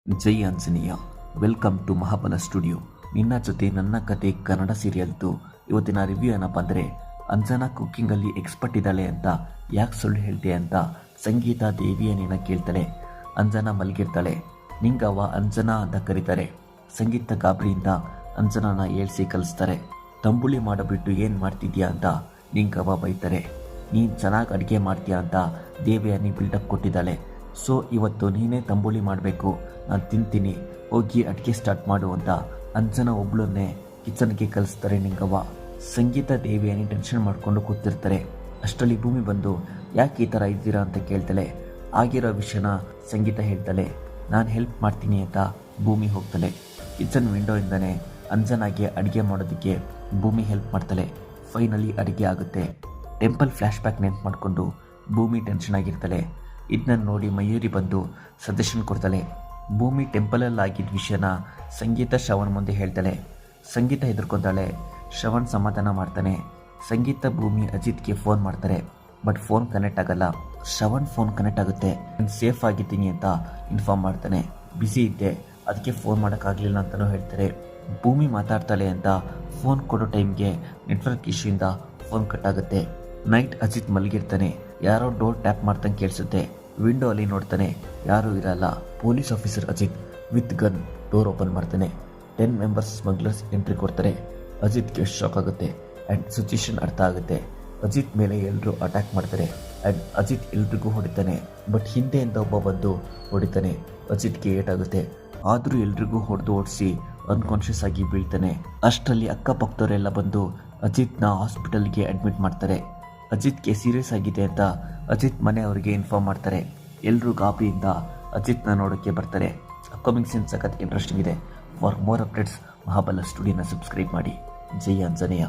Jai Anjaneya. Welcome to Mahabala studio. ನಿನ್ನ ಜೊತೆ ನನ್ನ ಕತೆ ಕನ್ನಡ ಸೀರಿಯಲ್ದು ಇವತ್ತಿನ ರಿವ್ಯೂ ಏನಪ್ಪ ಅಂದರೆ, ಅಂಜನಾ ಕುಕ್ಕಿಂಗಲ್ಲಿ ಎಕ್ಸ್ಪರ್ಟ್ ಇದ್ದಾಳೆ ಅಂತ ಯಾಕೆ ಸುಳ್ಳು ಹೇಳ್ತೆ ಅಂತ ಸಂಗೀತ ದೇವಿಯನೇನ ಕೇಳ್ತಾಳೆ. ಅಂಜನಾ ಮಲಗಿರ್ತಾಳೆ. ನಿಂಗವ್ವ ಅಂಜನಾ ಅಂತ ಕರೀತಾರೆ. ಸಂಗೀತ ಗಾಬರಿಯಿಂದ ಅಂಜನಾನ ಏಳ್ಸಿ ಕಲಿಸ್ತಾರೆ. ತಂಬುಳಿ ಮಾಡಬಿಟ್ಟು ಏನು ಮಾಡ್ತಿದ್ಯಾ ಅಂತ ನಿಂಗವ್ವ ಬೈತಾರೆ. ನೀನು ಚೆನ್ನಾಗಿ ಅಡುಗೆ ಮಾಡ್ತೀಯಾ ಅಂತ ದೇವಿಯನಿ ಬಿಲ್ಡಪ್ ಕೊಟ್ಟಿದ್ದಾಳೆ. ಸೊ ಇವತ್ತು ನೀನೇ ತಂಬುಳಿ ಮಾಡಬೇಕು, ನಾನು ತಿಂತೀನಿ, ಹೋಗಿ ಅಡುಗೆ ಸ್ಟಾರ್ಟ್ ಮಾಡು ಅಂತ ಅಂಜನಾ ಒಬ್ಳನ್ನೇ ಕಿಚನ್ಗೆ ಕಲಿಸ್ತಾರೆ ನಿಂಗವ್ವ. ಸಂಗೀತ ದೇವಿಯನಿ ಟೆನ್ಷನ್ ಮಾಡಿಕೊಂಡು ಕೂತಿರ್ತಾರೆ. ಅಷ್ಟರಲ್ಲಿ ಭೂಮಿ ಬಂದು ಯಾಕೆ ಈ ಥರ ಇದ್ದೀರಾ ಅಂತ ಕೇಳ್ತಾಳೆ. ಆಗಿರೋ ವಿಷಯನ ಸಂಗೀತ ಹೇಳ್ತಾಳೆ. ನಾನು ಹೆಲ್ಪ್ ಮಾಡ್ತೀನಿ ಅಂತ ಭೂಮಿ ಹೋಗ್ತಾಳೆ. ಕಿಚನ್ ವಿಂಡೋಯಿಂದನೇ ಅಂಜನಾಗೆ ಅಡುಗೆ ಮಾಡೋದಕ್ಕೆ ಭೂಮಿ ಹೆಲ್ಪ್ ಮಾಡ್ತಾಳೆ. ಫೈನಲಿ ಅಡುಗೆ ಆಗುತ್ತೆ. ಟೆಂಪಲ್ ಫ್ಲ್ಯಾಶ್ ಬ್ಯಾಕ್ ನೆನ್ಪು ಮಾಡಿಕೊಂಡು ಭೂಮಿ ಟೆನ್ಷನ್ ಆಗಿರ್ತಾಳೆ. ಇದನ್ನ ನೋಡಿ ಮಯೂರಿ ಬಂದು ಸಜೆಷನ್ ಕೊಡ್ತಾಳೆ. ಭೂಮಿ ಟೆಂಪಲಲ್ಲಿ ಆಗಿದ್ದ ವಿಷಯನ ಸಂಗೀತ ಶ್ರವಣ್ ಮುಂದೆ ಹೇಳ್ತಾಳೆ. ಸಂಗೀತ ಹೆದರ್ಕೊತಾಳೆ. ಶ್ರವಣ್ ಸಮಾಧಾನ ಮಾಡ್ತಾನೆ. ಸಂಗೀತ ಭೂಮಿ ಅಜಿತ್ಗೆ ಫೋನ್ ಮಾಡ್ತಾರೆ. ಬಟ್ ಫೋನ್ ಕನೆಕ್ಟ್ ಆಗಲ್ಲ. ಶ್ರವಣ್ ಫೋನ್ ಕನೆಕ್ಟ್ ಆಗುತ್ತೆ. ನಾನು ಸೇಫ್ ಆಗಿದ್ದೀನಿ ಅಂತ ಇನ್ಫಾರ್ಮ್ ಮಾಡ್ತಾನೆ. ಬ್ಯುಸಿ ಇದ್ದೆ, ಅದಕ್ಕೆ ಫೋನ್ ಮಾಡೋಕ್ಕಾಗಲಿಲ್ಲ ಅಂತಲೂ ಹೇಳ್ತಾರೆ. ಭೂಮಿ ಮಾತಾಡ್ತಾಳೆ ಅಂತ ಫೋನ್ ಕೊಡೋ ಟೈಮ್ಗೆ ನೆಟ್ವರ್ಕ್ ಇಶ್ಯೂಯಿಂದ ಫೋನ್ ಕಟ್ ಆಗುತ್ತೆ. ನೈಟ್ ಅಜಿತ್ ಮಲಗಿರ್ತಾನೆ. ಯಾರೋ ಡೋರ್ ಟ್ಯಾಪ್ ಮಾಡ್ದಂಗೆ ಕೇಳಿಸುತ್ತೆ. ವಿಂಡೋ ಅಲ್ಲಿ ನೋಡ್ತಾನೆ, ಯಾರೂ ಇರಲ್ಲ. Police officer Ajith with gun door open ಮಾಡ್ತಾನೆ. 10 ಮೆಂಬರ್ಸ್ ಸ್ಮಗ್ಲರ್ಸ್ ಎಂಟ್ರಿ ಕೊಡ್ತಾರೆ. ಅಜಿತ್ಗೆ ಶಾಕ್ ಆಗುತ್ತೆ ಆ್ಯಂಡ್ ಸಿಚುಯೇಷನ್ ಅರ್ಥ ಆಗುತ್ತೆ. ಅಜಿತ್ ಮೇಲೆ ಎಲ್ಲರೂ ಅಟ್ಯಾಕ್ ಮಾಡ್ತಾರೆ ಆ್ಯಂಡ್ ಅಜಿತ್ ಎಲ್ರಿಗೂ ಹೊಡಿತಾನೆ. ಬಟ್ ಹಿಂದೆಯಿಂದ ಒಬ್ಬ ಬಂದು ಹೊಡಿತಾನೆ. ಅಜಿತ್ಗೆ ಏಟಾಗುತ್ತೆ. ಆದರೂ ಎಲ್ರಿಗೂ ಹೊಡೆದು ಓಡಿಸಿ ಅನ್ಕಾನ್ಷಿಯಸ್ ಆಗಿ ಬೀಳ್ತಾನೆ. ಅಷ್ಟರಲ್ಲಿ ಅಕ್ಕಪಕ್ಕದವರೆಲ್ಲ ಬಂದು ಅಜಿತ್ನ ಹಾಸ್ಪಿಟಲ್ಗೆ ಅಡ್ಮಿಟ್ ಮಾಡ್ತಾರೆ. ಅಜಿತ್ಗೆ ಸೀರಿಯಸ್ ಆಗಿದೆ ಅಂತ ಅಜಿತ್ ಮನೆಯವರಿಗೆ ಇನ್ಫಾರ್ಮ್ ಮಾಡ್ತಾರೆ. ಎಲ್ಲರೂ ಗಾಬರಿಯಿಂದ ಅಜಿತ್ನ ನೋಡೋಕ್ಕೆ ಬರ್ತಾರೆ. ಅಪ್ಕಮಿಂಗ್ ಸೀನ್ ಸಖತ್ ಇಂಟ್ರೆಸ್ಟಿಂಗ್ ಇದೆ. ಫಾರ್ ಮೋರ್ ಅಪ್ಡೇಟ್ಸ್ ಮಹಾಬಲ ಸ್ಟುಡಿಯೋನ ಸಬ್ಸ್ಕ್ರೈಬ್ ಮಾಡಿ. ಜೈ ಆಂಜನೇಯ.